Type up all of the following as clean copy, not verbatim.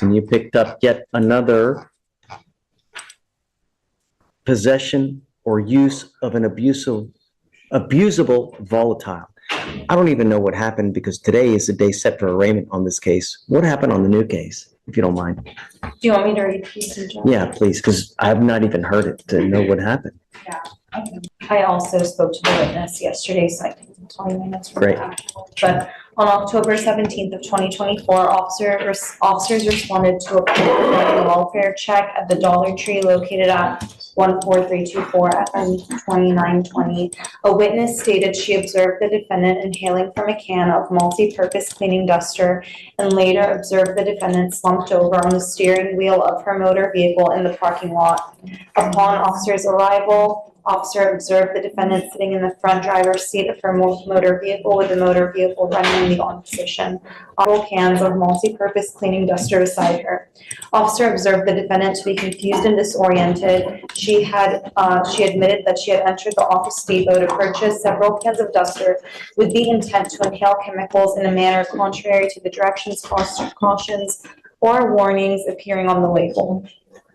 and you picked up yet another possession or use of an abusable volatile. I don't even know what happened because today is the day set for arraignment on this case. What happened on the new case, if you don't mind? Do you want me to repeat it? Yeah, please, because I have not even heard it to know what happened. Yeah. I also spoke to the witness yesterday, so I think 20 minutes from Great. now. But on October 17th of 2024, officers responded to a welfare check at the Dollar Tree located at 14324 FM 2920. A witness stated she observed the defendant inhaling from a can of multi-purpose cleaning duster and later observed the defendant slumped over on the steering wheel of her motor vehicle in the parking lot. Upon officers' arrival, officer observed the defendant sitting in the front driver's seat of her motor vehicle with the motor vehicle running in the on position. All cans of multi-purpose cleaning duster beside her. Officer observed the defendant to be confused and disoriented. She admitted that she had entered the office depot to purchase several cans of duster with the intent to inhale chemicals in a manner contrary to the directions, cautions, or warnings appearing on the label.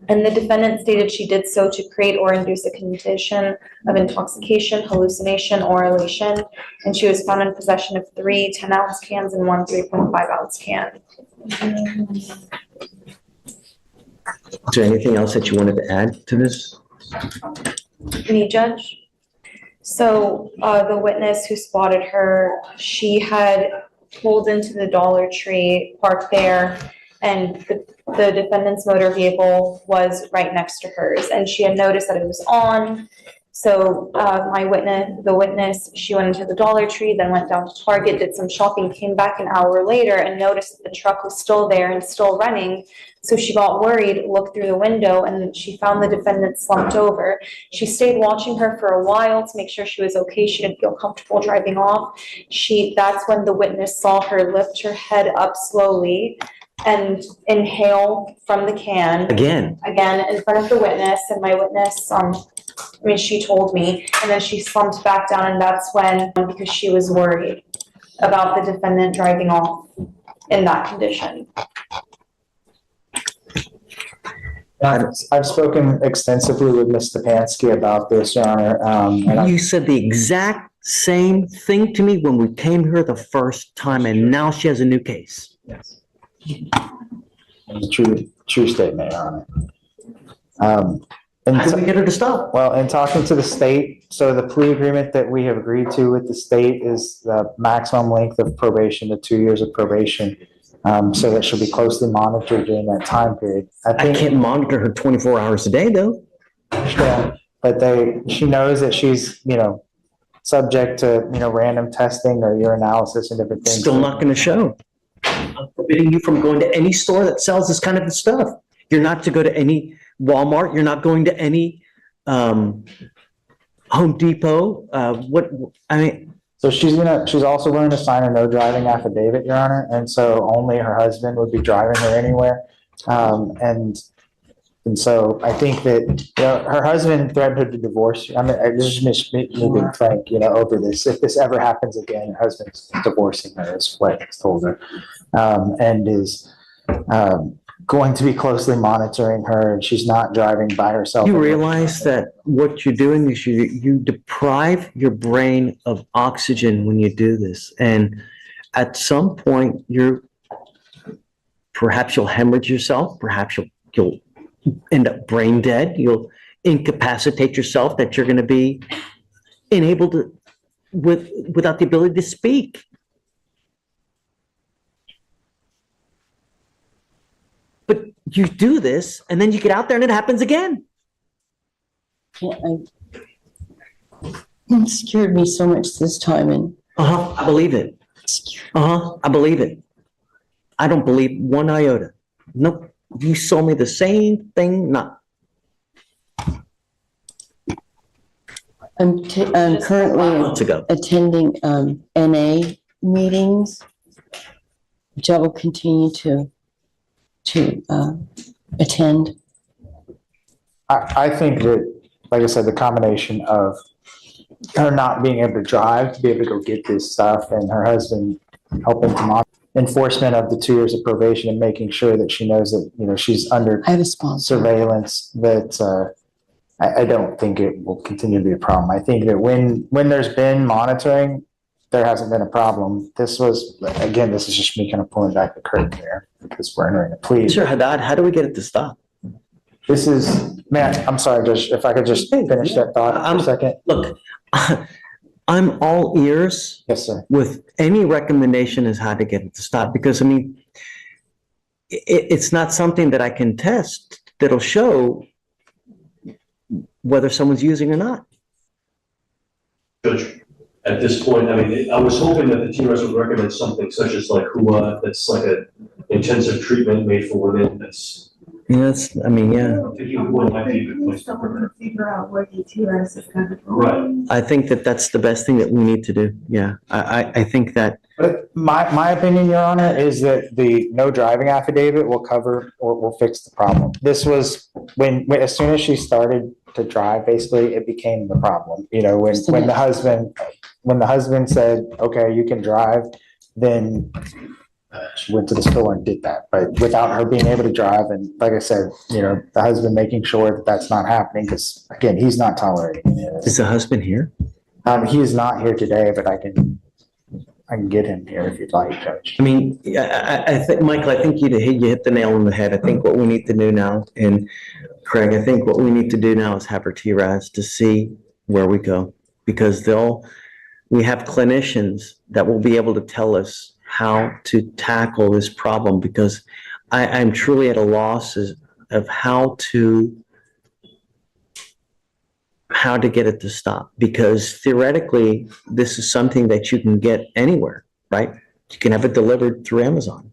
And the defendant stated she did so to create or induce a condition of intoxication, hallucination, or elation. And she was found in possession of 3 10-ounce cans and 1 3.5-ounce can. Is there anything else that you wanted to add to this? Me, Judge? So the witness who spotted her, she had pulled into the Dollar Tree, parked there, and the defendant's motor vehicle was right next to hers, and she had noticed that it was on. So the witness, she went into the Dollar Tree, then went down to Target, did some shopping, came back an hour later and noticed that the truck was still there and still running. So she got worried, looked through the window, and she found the defendant slumped over. She stayed watching her for a while to make sure she was okay. She didn't feel comfortable driving off. That's when the witness saw her lift her head up slowly and inhale from the can. Again in front of the witness, and my witness, she told me, and then she slumped back down, and that's when, because she was worried about the defendant driving off in that condition. I've spoken extensively with Ms. Stepanski about this, Your Honor. You said the exact same thing to me when we came here the first time, and now she has a new case. Yes. It's a true statement, Your Honor. How do we get her to stop? Well, in talking to the state, so the plea agreement that we have agreed to with the state is the maximum length of probation to 2 years of probation. So that she'll be closely monitored during that time period. I can't monitor her 24 hours a day, though. Yeah, but she knows that she's, subject to, random testing or urinalysis and different things. Still not going to show. I'm forbidding you from going to any store that sells this kind of stuff. You're not to go to any Walmart. You're not going to any Home Depot. So she's also going to sign a no driving affidavit, Your Honor, and so only her husband would be driving her anywhere. And so I think that her husband threatened her to divorce. I just me being frank, over this. If this ever happens again, her husband's divorcing her, is what he's told her, and is going to be closely monitoring her, and she's not driving by herself. You realize that what you're doing is you deprive your brain of oxygen when you do this, and at some point perhaps you'll hemorrhage yourself, perhaps you'll end up brain dead, you'll incapacitate yourself, that you're going to be unable to without the ability to speak. But you do this, and then you get out there, and it happens again. It scared me so much this time, and I believe it. I believe it. I don't believe one iota. Nope. You sold me the same thing. I'm currently attending NA meetings, which I will continue to attend. I think that, like I said, the combination of her not being able to drive to be able to go get this stuff and her husband helping to monitor, enforcement of the 2 years of probation and making sure that she knows that, she's under I have a sponsor. surveillance, that I don't think it will continue to be a problem. I think that when there's been monitoring, there hasn't been a problem. This is just me kind of pulling back the curtain here because we're entering a plea. Sir Haddad, how do we get it to stop? I'm sorry, Judge, if I could just finish that thought for a second. Look, I'm all ears Yes, sir. with any recommendation as how to get it to stop, because I mean, it's not something that I can test that'll show whether someone's using or not. Judge, at this point, I mean, I was hoping that the TRS would recommend something such as like HUA, that's like a intensive treatment made for women. That's. Yes, I mean, yeah. I'm thinking HUA might be a good place to put it. Figure out what the TRS is kind of. Right. I think that that's the best thing that we need to do. Yeah, I think that. But my opinion, Your Honor, is that the no driving affidavit will cover or will fix the problem. This was when as soon as she started to drive, basically it became the problem. When the husband said, "Okay, you can drive," then she went to the store and did that. But without her being able to drive, and like I said, the husband making sure that that's not happening, because again, he's not tolerating any of this. Is the husband here? He is not here today, but I can get him here if you'd like, Judge. I mean, I think, Michael, I think you hit the nail on the head. I think what we need to do now, and Craig, I think what we need to do now is have our TRAS to see where we go, because we have clinicians that will be able to tell us how to tackle this problem, because I'm truly at a loss of how to get it to stop, because theoretically this is something that you can get anywhere, right? You can have it delivered through Amazon,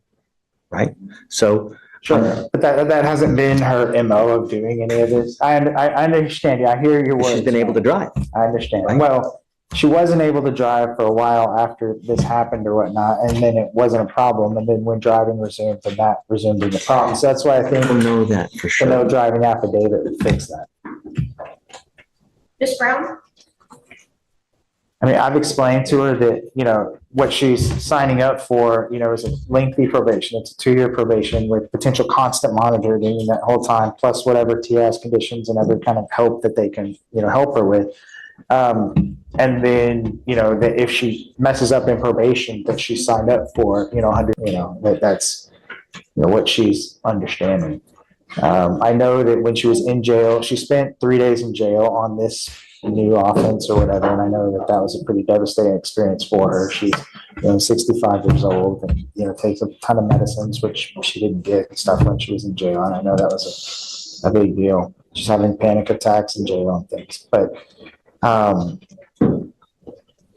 right? So Sure, but that hasn't been her MO of doing any of this. I understand you. I hear your words. she's been able to drive. I understand. Right. Well, she wasn't able to drive for a while after this happened or whatnot, and then it wasn't a problem. And then when driving resumed, then that resumed being a problem. So that's why I think I don't know that for the sure. no driving affidavit would fix that. Ms. Brown? I mean, I've explained to her that, what she's signing up for, is a lengthy probation. It's a 2-year probation with potential constant monitoring that whole time, plus whatever TS conditions and other kind of help that they can, help her with. And then, that if she messes up in probation that she signed up for, 100, that's, what she's understanding. I know that when she was in jail, she spent 3 days in jail on this new offense or whatever. And I know that was a pretty devastating experience for her. She's 65 years old and, takes a ton of medicines, which she didn't get and stuff when she was in jail. And I know that was a big deal. She's having panic attacks in jail and things. But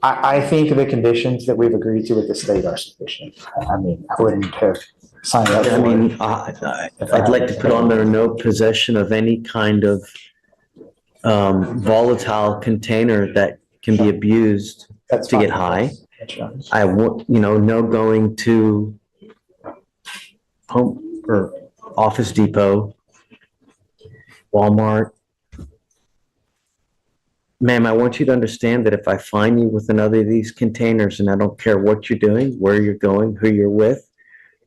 I think the conditions that we've agreed to with the state are sufficient. I mean, I wouldn't have signed up for I mean, it. I'd like to put on there no possession of any kind of volatile container that can be abused That's to get fine. high. I want, no going to Home or Office Depot, Walmart. Ma'am, I want you to understand that if I find you with another of these containers, and I don't care what you're doing, where you're going, who you're with,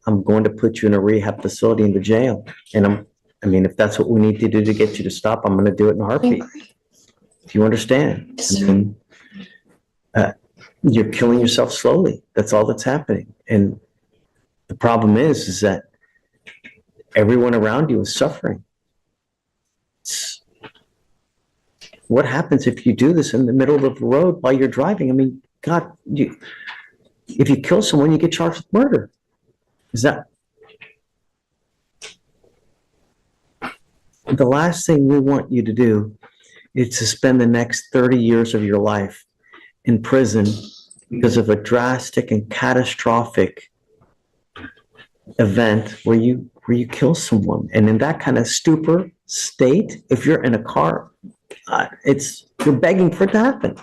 I'm going to put you in a rehab facility in the jail. And if that's what we need to do to get you to stop, I'm going to do it in a heartbeat. Do you understand? Yes, I mean, you're killing yourself slowly. That's all that's happening. And the problem is that everyone around you is suffering. What happens if you do this in the middle of the road while you're driving? I mean, God, if you kill someone, you get charged with murder. Is that the last thing we want you to do is to spend the next 30 years of your life in prison because of a drastic and catastrophic event where you kill someone. And in that kind of stupor state, if you're in a car, you're begging for it to happen.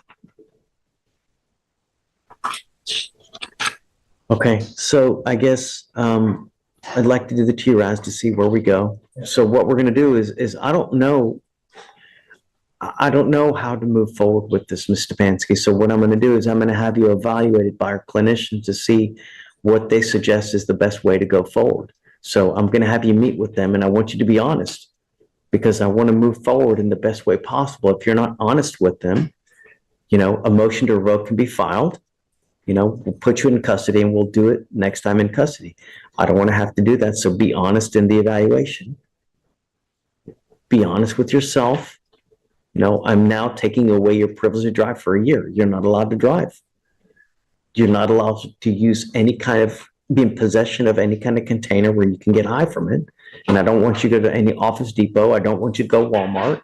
Okay, so I guess I'd like to do the TRAS to see where we go. So what we're going to do is I don't know how to move forward with this, Ms. Stepanski. So what I'm going to do is I'm going to have you evaluated by our clinicians to see what they suggest is the best way to go forward. So I'm going to have you meet with them, and I want you to be honest, because I want to move forward in the best way possible. If you're not honest with them, a motion to revoke can be filed. We'll put you in custody, and we'll do it next time in custody. I don't want to have to do that, so be honest in the evaluation. Be honest with yourself. I'm now taking away your privilege to drive for a year. You're not allowed to drive. You're not allowed to use be in possession of any kind of container where you can get high from it. And I don't want you to go to any Office Depot. I don't want you to go Walmart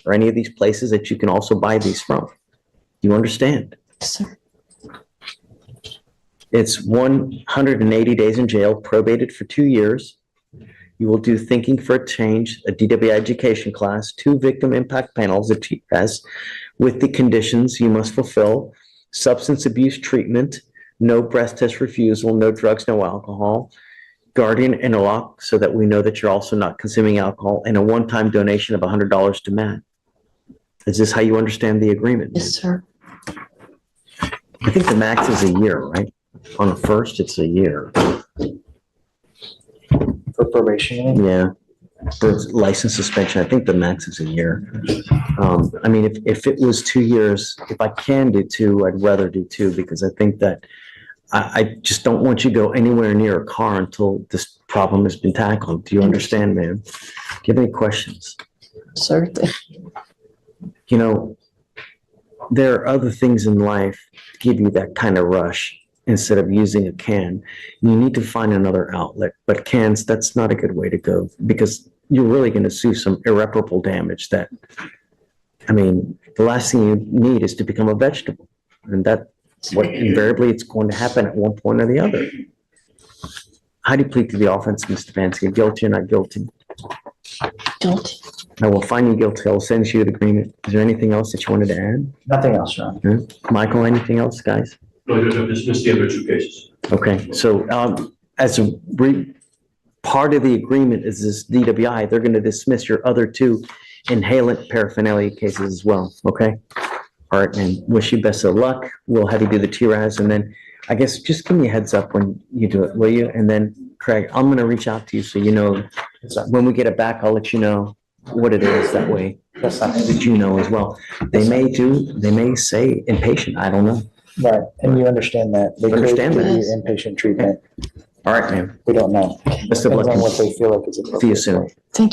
or any of these places that you can also buy these from. Do you understand? Sir. It's 180 days in jail, probated for 2 years. You will do thinking for a change, a DWI education class, 2 victim impact panels, a TPAS, with the conditions you must fulfill: substance abuse treatment, no breath test refusal, no drugs, no alcohol, guardian interlock so that we know that you're also not consuming alcohol, and a one-time donation of $100 to Matt. Is this how you understand the agreement? Yes, sir. I think the max is a year, right? On the first, it's a year. For probation. Yeah. For license suspension, I think the max is a year. If it was 2 years, if I can do 2, I'd rather do 2, because I think that I just don't want you to go anywhere near a car until this problem has been tackled. Do you understand, ma'am? Do you have any questions? Sir. There are other things in life that give you that kind of rush instead of using a can. You need to find another outlet, but cans, that's not a good way to go, because you're really going to sue some irreparable damage the last thing you need is to become a vegetable. And that's what invariably it's going to happen at one point or the other. How do you plead to the offense, Mr. Vansky? Guilty or not guilty? Guilty. I will find you guilty. I'll send you the agreement. Is there anything else that you wanted to add? Nothing else, John. Michael, anything else, guys? No, just the other 2 cases. Okay, so as a part of the agreement is this DWI, they're going to dismiss your other 2 inhalant paraphernalia cases as well, okay? All right, man, wish you best of luck. We'll have you do the TRAS, and then I guess just give me a heads up when you do it, will you? And then, Craig, I'm going to reach out to you so you know. When we get it back, I'll let you know what it is, that way That's not. that you know as well. They may say inpatient, I don't know. Right, and you understand that. They could Understand give that. you inpatient treatment. All right, man. We don't know. Best of luck. Depends on what they feel like is appropriate. See you soon. Thank you.